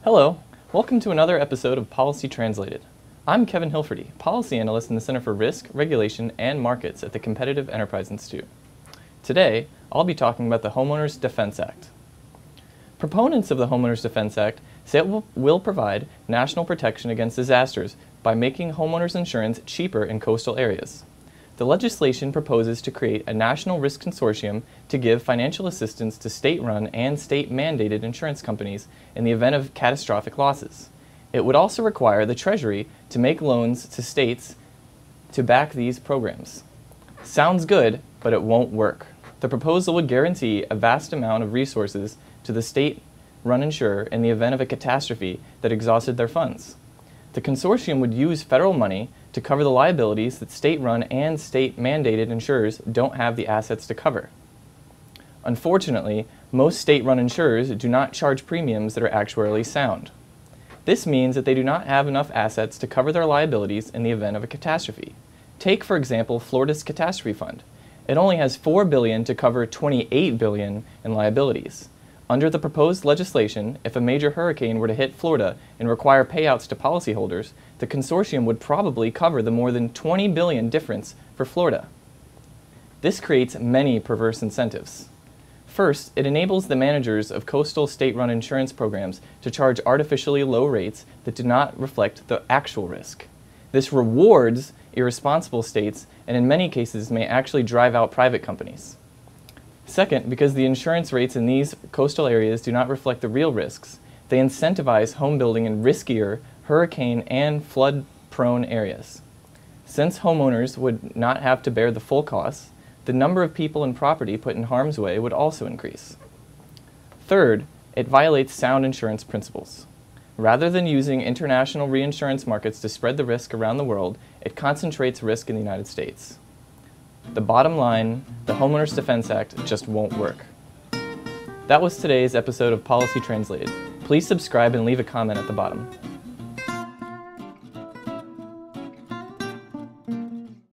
Hello, welcome to another episode of Policy Translated. I'm Kevin Hilferty, Policy Analyst in the Center for Risk, Regulation, and Markets at the Competitive Enterprise Institute. Today, I'll be talking about the Homeowners Defense Act. Proponents of the Homeowners Defense Act say it will provide national protection against disasters by making homeowners insurance cheaper in coastal areas. The legislation proposes to create a national risk consortium to give financial assistance to state-run and state-mandated insurance companies in the event of catastrophic losses. It would also require the Treasury to make loans to states to back these programs. Sounds good, but it won't work. The proposal would guarantee a vast amount of resources to the state-run insurer in the event of a catastrophe that exhausted their funds. The consortium would use federal money to cover the liabilities that state-run and state-mandated insurers don't have the assets to cover. Unfortunately, most state-run insurers do not charge premiums that are actuarially sound. This means that they do not have enough assets to cover their liabilities in the event of a catastrophe. Take, for example, Florida's catastrophe fund. It only has $4 billion to cover $28 billion in liabilities. Under the proposed legislation, if a major hurricane were to hit Florida and require payouts to policyholders, the consortium would probably cover the more than $20 billion difference for Florida. This creates many perverse incentives. First, it enables the managers of coastal state-run insurance programs to charge artificially low rates that do not reflect the actual risk. This rewards irresponsible states and in many cases may actually drive out private companies. Second, because the insurance rates in these coastal areas do not reflect the real risks, they incentivize home building in riskier, hurricane and flood-prone areas. Since homeowners would not have to bear the full costs, the number of people and property put in harm's way would also increase. Third, it violates sound insurance principles. Rather than using international reinsurance markets to spread the risk around the world, it concentrates risk in the United States. The bottom line, the Homeowners Defense Act just won't work. That was today's episode of Policy Translated. Please subscribe and leave a comment at the bottom.